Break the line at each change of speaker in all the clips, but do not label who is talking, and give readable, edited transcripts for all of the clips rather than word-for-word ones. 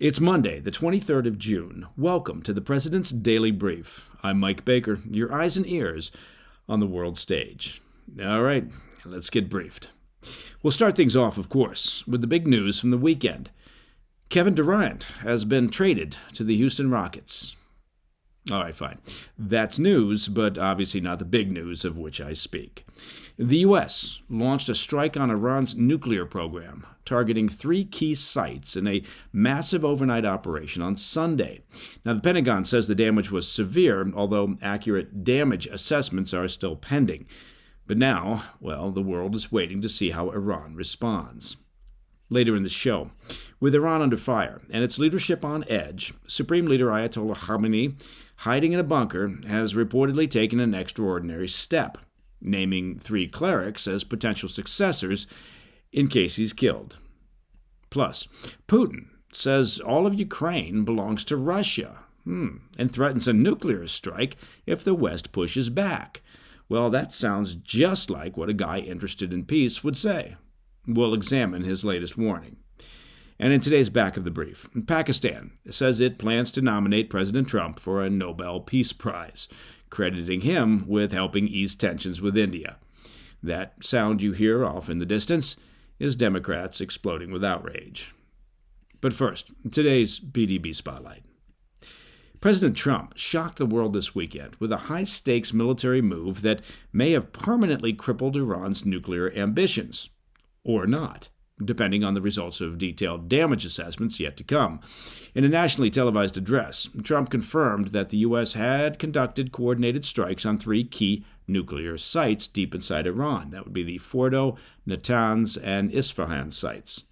It's Monday, the 23rd of June. Welcome to the President's Daily Brief. I'm Mike Baker, your eyes and ears on the world stage. All right, let's get briefed. We'll start things off, of course, with the big news from the weekend. Kevin Durant has been traded to the Houston Rockets. All right, fine. That's news, but obviously not the big news of which I speak. The U.S. launched a strike on Iran's nuclear program, targeting 3 key sites in a massive overnight operation on Sunday. Now, the Pentagon says the damage was severe, although accurate damage assessments are still pending. But now, well, the world is waiting to see how Iran responds. Later in the show, with Iran under fire and its leadership on edge, Supreme Leader Ayatollah Khamenei, hiding in a bunker, has reportedly taken an extraordinary step, naming 3 clerics as potential successors in case he's killed. Plus, Putin says all of Ukraine belongs to Russia, and threatens a nuclear strike if the West pushes back. Well, that sounds just like what a guy interested in peace would say. We'll examine his latest warning. And in today's back of the brief, Pakistan says it plans to nominate President Trump for a Nobel Peace Prize, crediting him with helping ease tensions with India. That sound you hear off in the distance is Democrats exploding with outrage. But first, today's PDB Spotlight. President Trump shocked the world this weekend with a high-stakes military move that may have permanently crippled Iran's nuclear ambitions. Or not, depending on the results of detailed damage assessments yet to come. In a nationally televised address, Trump confirmed that the U.S. had conducted coordinated strikes on 3 key nuclear sites deep inside Iran. That would be the Fordo, Natanz, and Isfahan sites.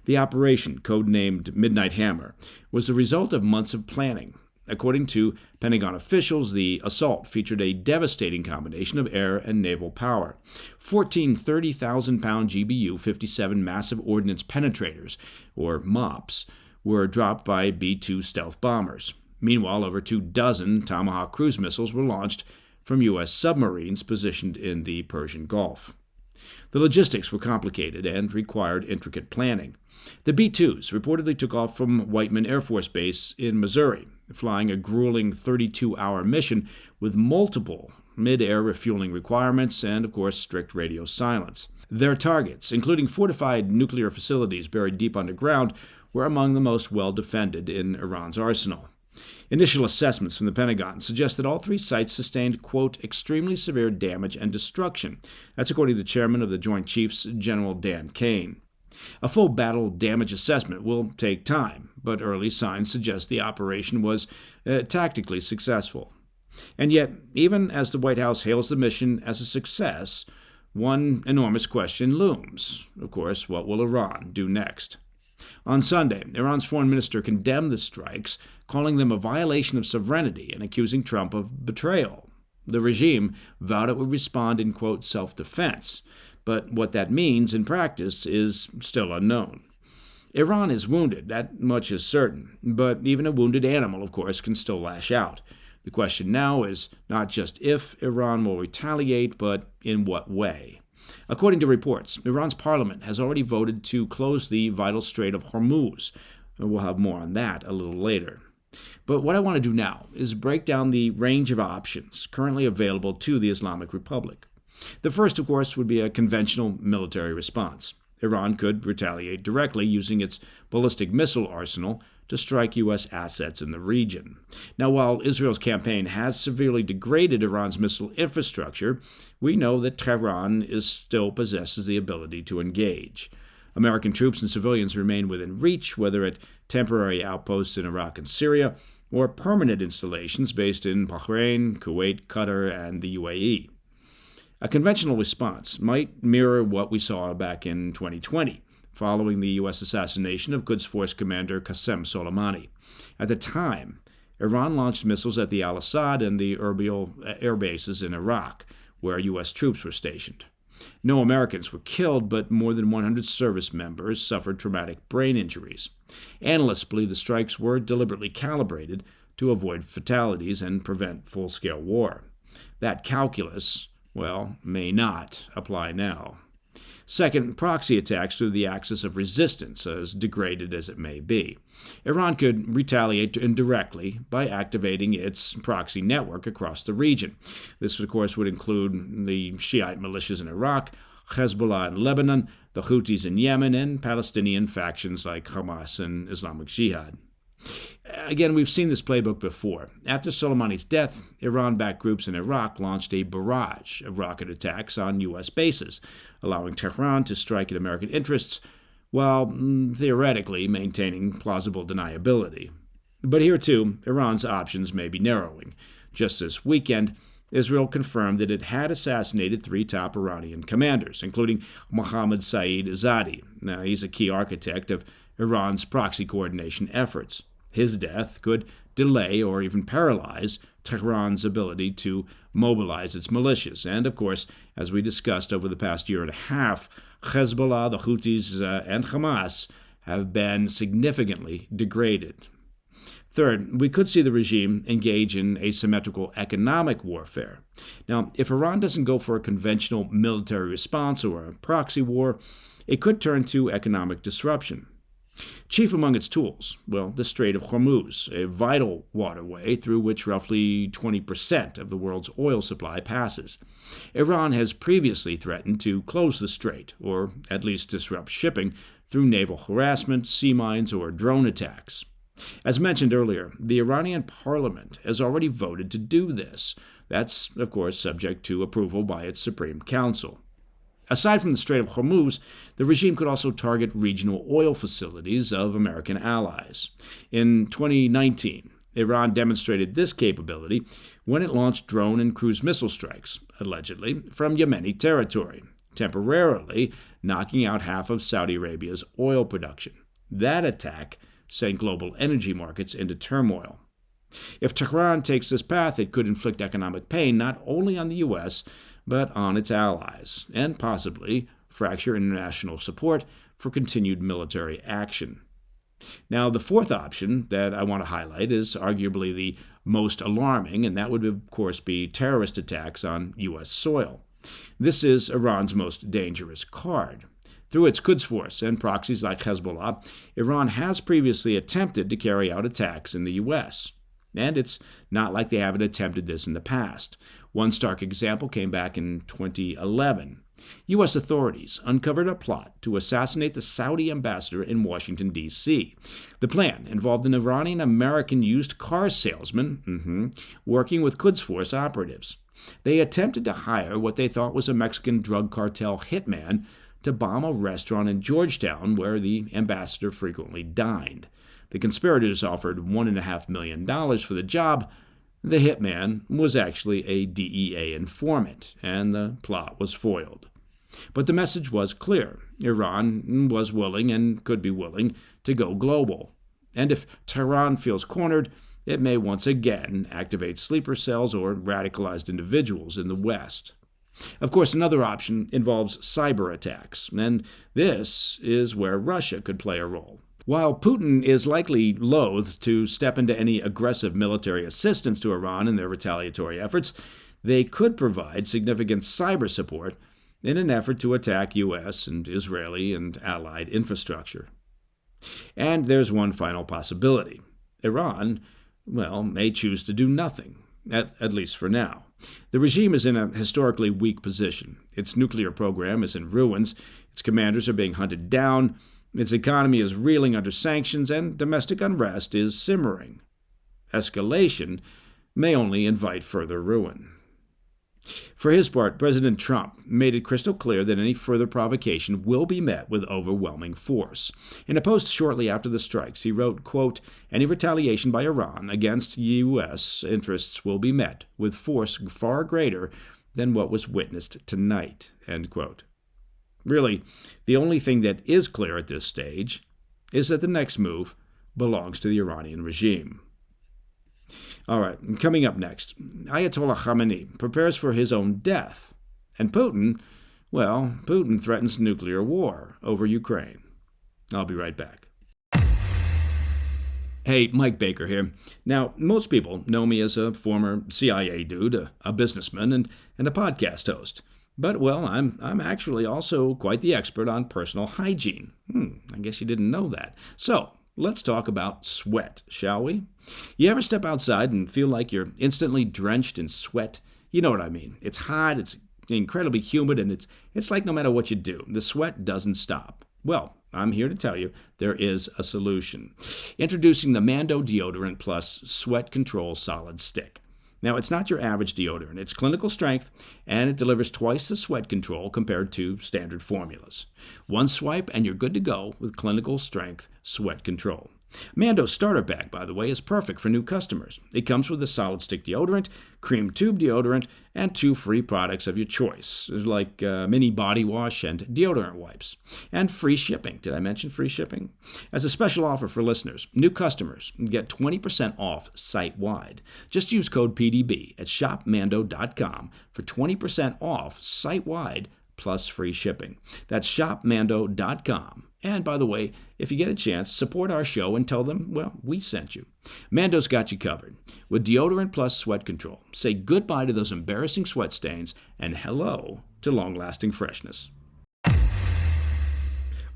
The operation, codenamed Midnight Hammer, was the result of months of planning. According to Pentagon officials, the assault featured a devastating combination of air and naval power. 14 30,000-pound GBU-57 massive ordnance penetrators, or MOPs, were dropped by B-2 stealth bombers. Meanwhile, over 24 Tomahawk cruise missiles were launched from U.S. submarines positioned in the Persian Gulf. The logistics were complicated and required intricate planning. The B-2s reportedly took off from Whiteman Air Force Base in Missouri, flying a grueling 32-hour mission with multiple mid-air refueling requirements and, of course, strict radio silence. Their targets, including fortified nuclear facilities buried deep underground, were among the most well-defended in Iran's arsenal. Initial assessments from the Pentagon suggest that all 3 sites sustained, quote, extremely severe damage and destruction. That's according to the chairman of the Joint Chiefs, General Dan Kane. A full battle damage assessment will take time, but early signs suggest the operation was tactically successful. And yet, even as the White House hails the mission as a success, one enormous question looms. Of course, what will Iran do next? On Sunday, Iran's foreign minister condemned the strikes, calling them a violation of sovereignty and accusing Trump of betrayal. The regime vowed it would respond in, quote, self-defense, but what that means in practice is still unknown. Iran is wounded, that much is certain, but even a wounded animal, of course, can still lash out. The question now is not just if Iran will retaliate, but in what way. According to reports, Iran's parliament has already voted to close the vital Strait of Hormuz. We'll have more on that a little later. But what I want to do now is break down the range of options currently available to the Islamic Republic. The first, of course, would be a conventional military response. Iran could retaliate directly using its ballistic missile arsenal to strike U.S. assets in the region. Now, while Israel's campaign has severely degraded Iran's missile infrastructure, we know that Tehran still possesses the ability to engage. American troops and civilians remain within reach, whether at temporary outposts in Iraq and Syria or permanent installations based in Bahrain, Kuwait, Qatar, and the UAE. A conventional response might mirror what we saw back in 2020, following the U.S. assassination of Quds Force Commander Qasem Soleimani. At the time, Iran launched missiles at the Al-Assad and the Erbil air bases in Iraq, where U.S. troops were stationed. No Americans were killed, but more than 100 service members suffered traumatic brain injuries. Analysts believe the strikes were deliberately calibrated to avoid fatalities and prevent full-scale war. That calculus, well, may not apply now. Second, proxy attacks through the axis of resistance, as degraded as it may be. Iran could retaliate indirectly by activating its proxy network across the region. This, of course, would include the Shiite militias in Iraq, Hezbollah in Lebanon, the Houthis in Yemen, and Palestinian factions like Hamas and Islamic Jihad. Again, we've seen this playbook before. After Soleimani's death, Iran-backed groups in Iraq launched a barrage of rocket attacks on U.S. bases, allowing Tehran to strike at American interests while theoretically maintaining plausible deniability. But here, too, Iran's options may be narrowing. Just this weekend, Israel confirmed that it had assassinated 3 top Iranian commanders, including Mohammad Saeed Azadi. Now, he's a key architect of Iran's proxy coordination efforts. His death could delay or even paralyze Tehran's ability to mobilize its militias. And, of course, as we discussed over the past year and a half, Hezbollah, the Houthis, and Hamas have been significantly degraded. Third, we could see the regime engage in asymmetrical economic warfare. Now, if Iran doesn't go for a conventional military response or a proxy war, it could turn to economic disruption. Chief among its tools, well, the Strait of Hormuz, a vital waterway through which roughly 20% of the world's oil supply passes. Iran has previously threatened to close the strait, or at least disrupt shipping, through naval harassment, sea mines, or drone attacks. As mentioned earlier, the Iranian parliament has already voted to do this. That's, of course, subject to approval by its Supreme Council. Aside from the Strait of Hormuz, the regime could also target regional oil facilities of American allies. In 2019, Iran demonstrated this capability when it launched drone and cruise missile strikes, allegedly, from Yemeni territory, temporarily knocking out half of Saudi Arabia's oil production. That attack sent global energy markets into turmoil. If Tehran takes this path, it could inflict economic pain not only on the U.S., but on its allies, and possibly fracture international support for continued military action. Now, the fourth option that I want to highlight is arguably the most alarming, and that would, of course, be terrorist attacks on U.S. soil. This is Iran's most dangerous card. Through its Quds Force and proxies like Hezbollah, Iran has previously attempted to carry out attacks in the U.S., and it's not like they haven't attempted this in the past. One stark example came back in 2011. U.S. authorities uncovered a plot to assassinate the Saudi ambassador in Washington, D.C. The plan involved an Iranian-American used car salesman working with Quds Force operatives. They attempted to hire what they thought was a Mexican drug cartel hitman to bomb a restaurant in Georgetown where the ambassador frequently dined. The conspirators offered $1.5 million for the job. The hitman was actually a DEA informant, and the plot was foiled. But the message was clear. Iran was willing and could be willing to go global. And if Tehran feels cornered, it may once again activate sleeper cells or radicalized individuals in the West. Of course, another option involves cyber attacks, and this is where Russia could play a role. While Putin is likely loath to step into any aggressive military assistance to Iran in their retaliatory efforts, they could provide significant cyber support in an effort to attack U.S. and Israeli and allied infrastructure. And there's one final possibility. Iran, may choose to do nothing, at least for now. The regime is in a historically weak position. Its nuclear program is in ruins, its commanders are being hunted down, its economy is reeling under sanctions, and domestic unrest is simmering. Escalation may only invite further ruin. For his part, President Trump made it crystal clear that any further provocation will be met with overwhelming force. In a post shortly after the strikes, he wrote, quote, "Any retaliation by Iran against U.S. interests will be met with force far greater than what was witnessed tonight," end quote. Really, the only thing that is clear at this stage is that the next move belongs to the Iranian regime. All right, coming up next, Ayatollah Khamenei prepares for his own death, and Putin threatens nuclear war over Ukraine. I'll be right back. Hey, Mike Baker here. Now, most people know me as a former CIA dude, a businessman, and a podcast host. But, well, I'm actually also quite the expert on personal hygiene. I guess you didn't know that. So, let's talk about sweat, shall we? You ever step outside and feel like you're instantly drenched in sweat? You know what I mean. It's hot, it's incredibly humid, and it's like no matter what you do, the sweat doesn't stop. Well, I'm here to tell you there is a solution. Introducing the Mando Deodorant Plus Sweat Control Solid Stick. Now, it's not your average deodorant. It's clinical strength, and it delivers twice the sweat control compared to standard formulas. One swipe, and you're good to go with clinical strength sweat control. Mando's starter pack, by the way, is perfect for new customers. It comes with a solid stick deodorant, cream tube deodorant, and 2 free products of your choice, like mini body wash and deodorant wipes. And free shipping. Did I mention free shipping? As a special offer for listeners, new customers get 20% off site-wide. Just use code PDB at shopmando.com for 20% off site-wide plus free shipping. That's shopmando.com. And by the way, if you get a chance, support our show and tell them, well, we sent you. Mando's got you covered. With deodorant plus sweat control, say goodbye to those embarrassing sweat stains and hello to long-lasting freshness.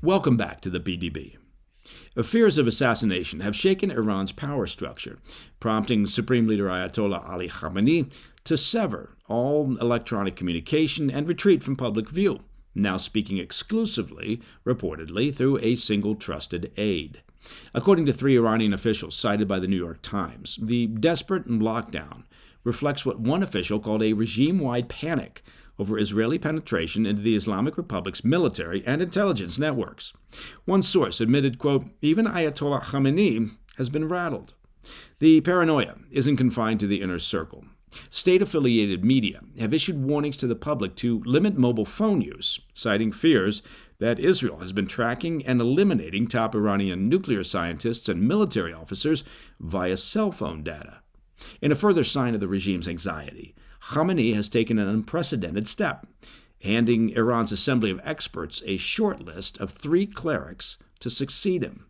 Welcome back to the PDB. Fears of assassination have shaken Iran's power structure, prompting Supreme Leader Ayatollah Ali Khamenei to sever all electronic communication and retreat from public view, now speaking exclusively, reportedly, through a single trusted aide. According to 3 Iranian officials cited by the New York Times, the desperate lockdown reflects what one official called a regime-wide panic over Israeli penetration into the Islamic Republic's military and intelligence networks. One source admitted, quote, even Ayatollah Khamenei has been rattled. The paranoia isn't confined to the inner circle. State-affiliated media have issued warnings to the public to limit mobile phone use, citing fears that Israel has been tracking and eliminating top Iranian nuclear scientists and military officers via cell phone data. In a further sign of the regime's anxiety, Khamenei has taken an unprecedented step, handing Iran's Assembly of Experts a short list of 3 clerics to succeed him.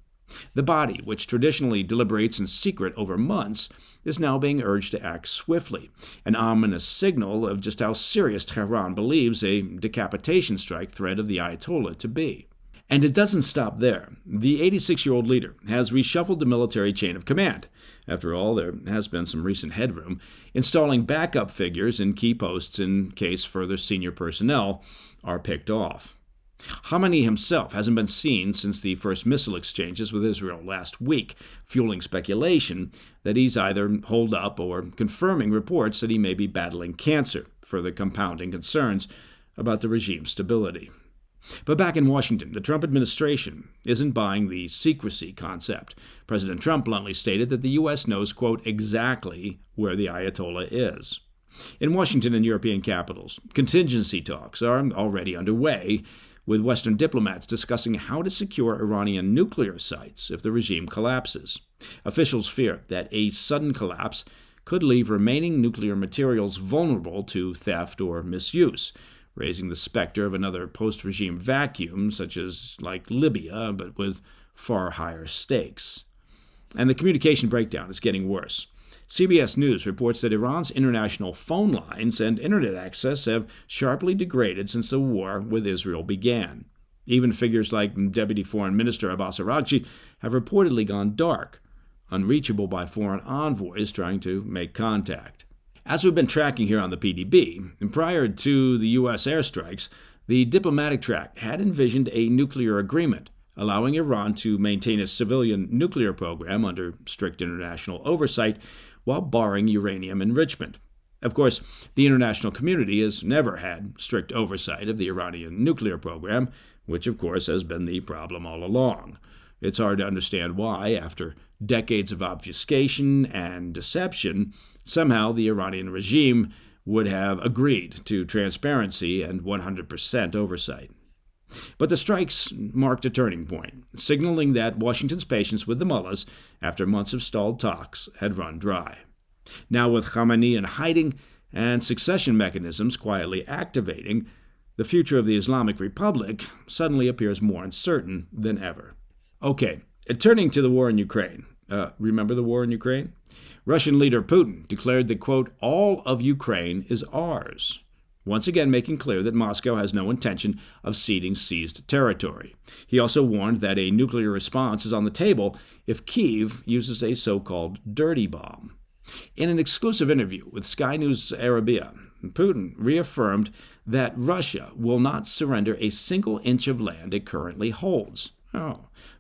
The body, which traditionally deliberates in secret over months, is now being urged to act swiftly, an ominous signal of just how serious Tehran believes a decapitation strike threat of the Ayatollah to be. And it doesn't stop there. The 86-year-old leader has reshuffled the military chain of command. After all, there has been some recent headroom, installing backup figures in key posts in case further senior personnel are picked off. Khamenei himself hasn't been seen since the first missile exchanges with Israel last week, fueling speculation that he's either holed up or confirming reports that he may be battling cancer, further compounding concerns about the regime's stability. But back in Washington, the Trump administration isn't buying the secrecy concept. President Trump bluntly stated that the U.S. knows, quote, exactly where the Ayatollah is. In Washington and European capitals, contingency talks are already underway, with Western diplomats discussing how to secure Iranian nuclear sites if the regime collapses. Officials fear that a sudden collapse could leave remaining nuclear materials vulnerable to theft or misuse, raising the specter of another post-regime vacuum, such as like Libya, but with far higher stakes. And the communication breakdown is getting worse. CBS News reports that Iran's international phone lines and internet access have sharply degraded since the war with Israel began. Even figures like Deputy Foreign Minister Abbas Araghchi have reportedly gone dark, unreachable by foreign envoys trying to make contact. As we've been tracking here on the PDB, prior to the U.S. airstrikes, the diplomatic track had envisioned a nuclear agreement, allowing Iran to maintain a civilian nuclear program under strict international oversight while barring uranium enrichment. Of course, the international community has never had strict oversight of the Iranian nuclear program, which of course has been the problem all along. It's hard to understand why, after decades of obfuscation and deception, somehow the Iranian regime would have agreed to transparency and 100% oversight. But the strikes marked a turning point, signaling that Washington's patience with the mullahs, after months of stalled talks, had run dry. Now with Khamenei in hiding and succession mechanisms quietly activating, the future of the Islamic Republic suddenly appears more uncertain than ever. Okay, turning to the war in Ukraine. Remember the war in Ukraine? Russian leader Putin declared that, quote, all of Ukraine is ours. once again making clear that Moscow has no intention of ceding seized territory. He also warned that a nuclear response is on the table if Kyiv uses a so-called dirty bomb. In an exclusive interview with Sky News Arabia, Putin reaffirmed that Russia will not surrender a single inch of land it currently holds.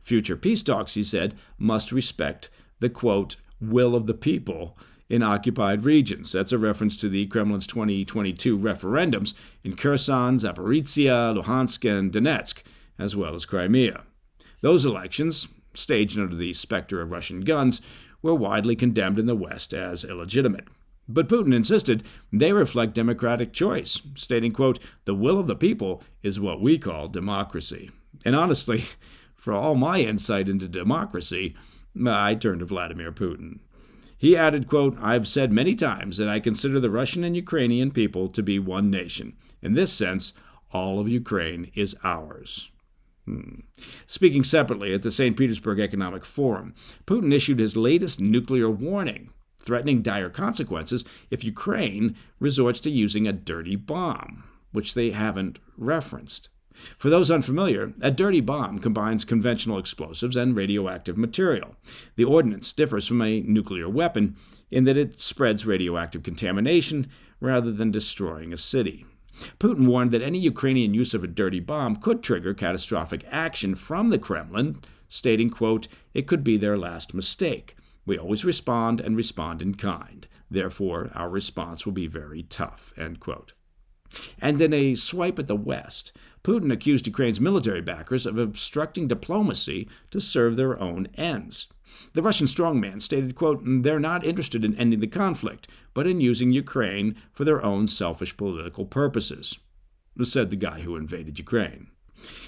Future peace talks, he said, must respect the, quote, will of the people in occupied regions. That's a reference to the Kremlin's 2022 referendums in Kherson, Zaporizhia, Luhansk, and Donetsk, as well as Crimea. Those elections, staged under the specter of Russian guns, were widely condemned in the West as illegitimate. But Putin insisted they reflect democratic choice, stating, quote, the will of the people is what we call democracy. And honestly, for all my insight into democracy, I turn to Vladimir Putin. He added, quote, I've said many times that I consider the Russian and Ukrainian people to be one nation. In this sense, all of Ukraine is ours. Speaking separately at the St. Petersburg Economic Forum, Putin issued his latest nuclear warning, threatening dire consequences if Ukraine resorts to using a dirty bomb, which they haven't referenced. For those unfamiliar, a dirty bomb combines conventional explosives and radioactive material. The ordnance differs from a nuclear weapon in that it spreads radioactive contamination rather than destroying a city. Putin warned that any Ukrainian use of a dirty bomb could trigger catastrophic action from the Kremlin, stating, quote, it could be their last mistake. We always respond and respond in kind. Therefore, our response will be very tough, end quote. And in a swipe at the West, Putin accused Ukraine's military backers of obstructing diplomacy to serve their own ends. The Russian strongman stated, quote, they're not interested in ending the conflict, but in using Ukraine for their own selfish political purposes, said the guy who invaded Ukraine.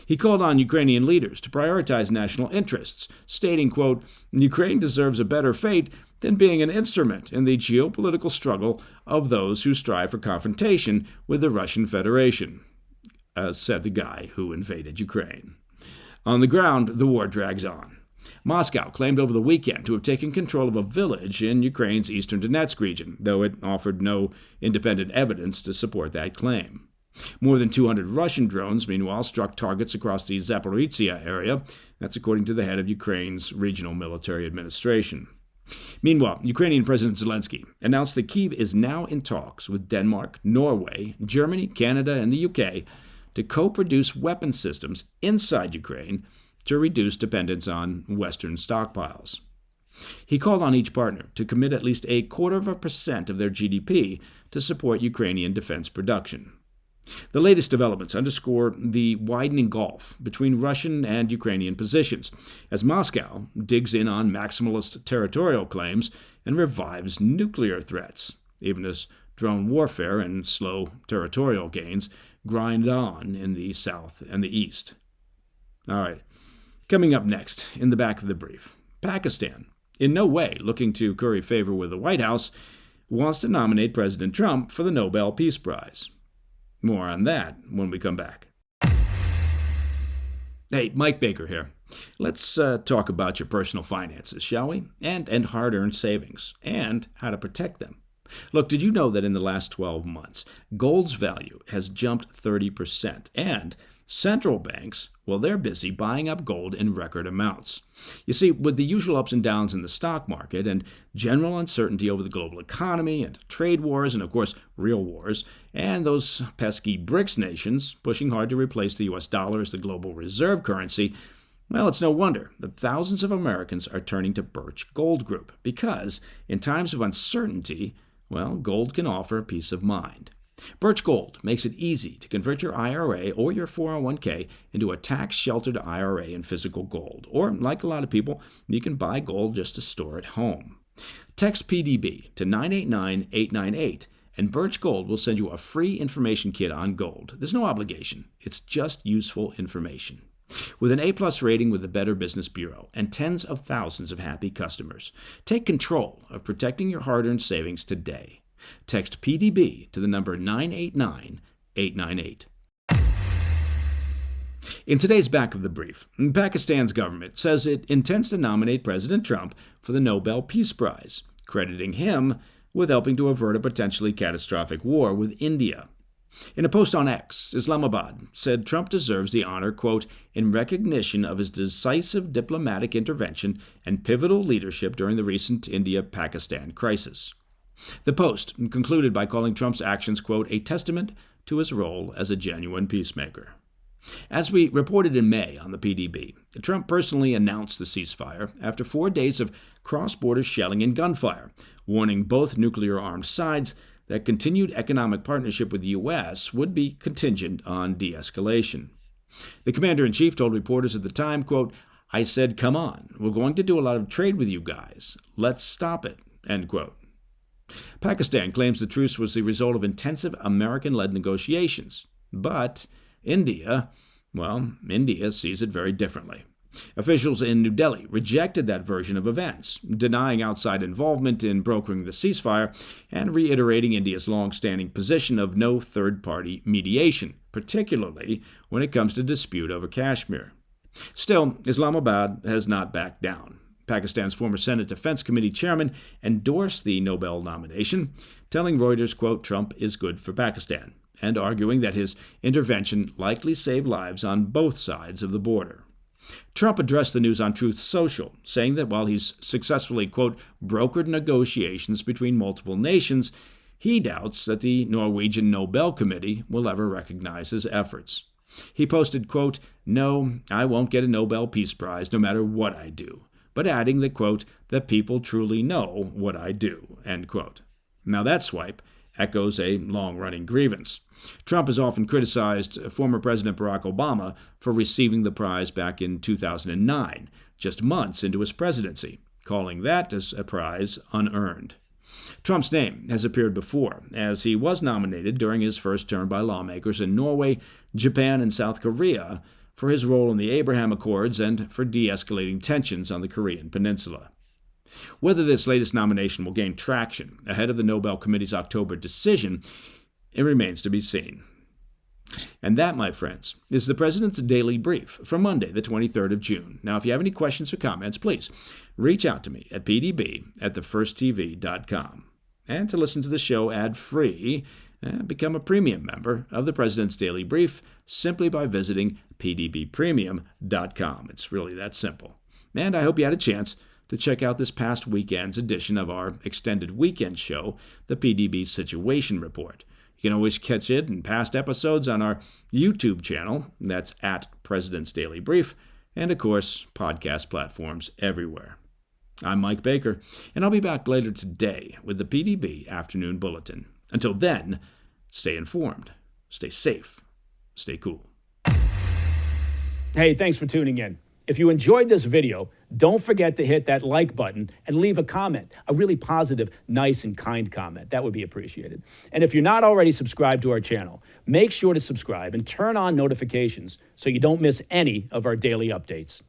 He called on Ukrainian leaders to prioritize national interests, stating, quote, Ukraine deserves a better fate than being an instrument in the geopolitical struggle of those who strive for confrontation with the Russian Federation, said the guy who invaded Ukraine. On the ground, the war drags on. Moscow claimed over the weekend to have taken control of a village in Ukraine's eastern Donetsk region, though it offered no independent evidence to support that claim. More than 200 Russian drones, meanwhile, struck targets across the Zaporizhia area. That's according to the head of Ukraine's regional military administration. Meanwhile, Ukrainian President Zelensky announced that Kyiv is now in talks with Denmark, Norway, Germany, Canada, and the UK to co-produce weapon systems inside Ukraine to reduce dependence on Western stockpiles. He called on each partner to commit at least 0.25% of their GDP to support Ukrainian defense production. The latest developments underscore the widening gulf between Russian and Ukrainian positions, as Moscow digs in on maximalist territorial claims and revives nuclear threats, even as drone warfare and slow territorial gains grind on in the south and the east. All right, coming up next in the back of the brief, Pakistan, in no way looking to curry favor with the White House, wants to nominate President Trump for the Nobel Peace Prize. More on that when we come back. Hey, Mike Baker here. Let's talk about your personal finances, shall we? And hard-earned savings, and how to protect them. Look, did you know that in the last 12 months, gold's value has jumped 30%, and central banks, well, they're busy buying up gold in record amounts. You see, with the usual ups and downs in the stock market and general uncertainty over the global economy and trade wars and, of course, real wars, and those pesky BRICS nations pushing hard to replace the U.S. dollar as the global reserve currency, well, it's no wonder that thousands of Americans are turning to Birch Gold Group because, in times of uncertainty, well, gold can offer peace of mind. Birch Gold makes it easy to convert your IRA or your 401k into a tax-sheltered IRA in physical gold. Or, like a lot of people, you can buy gold just to store at home. Text PDB to 989898, and Birch Gold will send you a free information kit on gold. There's no obligation. It's just useful information. With an A-plus rating with the Better Business Bureau and tens of thousands of happy customers, take control of protecting your hard-earned savings today. Text PDB to the number 989898. In today's back of the brief, Pakistan's government says it intends to nominate President Trump for the Nobel Peace Prize, crediting him with helping to avert a potentially catastrophic war with India. In a post on X, Islamabad said Trump deserves the honor, quote, in recognition of his decisive diplomatic intervention and pivotal leadership during the recent India-Pakistan crisis. The post concluded by calling Trump's actions, quote, a testament to his role as a genuine peacemaker. As we reported in May on the PDB, Trump personally announced the ceasefire after 4 days of cross-border shelling and gunfire, warning both nuclear-armed sides that continued economic partnership with the U.S. would be contingent on de-escalation. The commander-in-chief told reporters at the time, quote, I said, come on, we're going to do a lot of trade with you guys. Let's stop it, end quote. Pakistan claims the truce was the result of intensive American-led negotiations. But India sees it very differently. Officials in New Delhi rejected that version of events, denying outside involvement in brokering the ceasefire and reiterating India's long-standing position of no third-party mediation, particularly when it comes to dispute over Kashmir. Still, Islamabad has not backed down. Pakistan's former Senate Defense Committee chairman endorsed the Nobel nomination, telling Reuters, quote, Trump is good for Pakistan, and arguing that his intervention likely saved lives on both sides of the border. Trump addressed the news on Truth Social, saying that while he's successfully, quote, brokered negotiations between multiple nations, he doubts that the Norwegian Nobel Committee will ever recognize his efforts. He posted, quote, no, I won't get a Nobel Peace Prize no matter what I do, but adding that, quote, the people truly know what I do, end quote. Now that swipe echoes a long-running grievance. Trump has often criticized former President Barack Obama for receiving the prize back in 2009, just months into his presidency, calling that as a prize unearned. Trump's name has appeared before, as he was nominated during his first term by lawmakers in Norway, Japan, and South Korea for his role in the Abraham Accords and for de-escalating tensions on the Korean Peninsula. Whether this latest nomination will gain traction ahead of the Nobel Committee's October decision, it remains to be seen. And that, my friends, is the President's Daily Brief for Monday, the 23rd of June. Now, if you have any questions or comments, please reach out to me at pdb@thefirsttv.com. And to listen to the show ad-free, become a premium member of the President's Daily Brief simply by visiting pdbpremium.com. It's really that simple. And I hope you had a chance to check out this past weekend's edition of our extended weekend show, the PDB Situation Report. You can always catch it in past episodes on our YouTube channel, that's at President's Daily Brief, and of course, podcast platforms everywhere. I'm Mike Baker, and I'll be back later today with the PDB Afternoon Bulletin. Until then, stay informed, stay safe, stay cool.
Hey, thanks for tuning in. If you enjoyed this video, don't forget to hit that like button and leave a comment, a really positive, nice, and kind comment. That would be appreciated. And if you're not already subscribed to our channel, make sure to subscribe and turn on notifications so you don't miss any of our daily updates.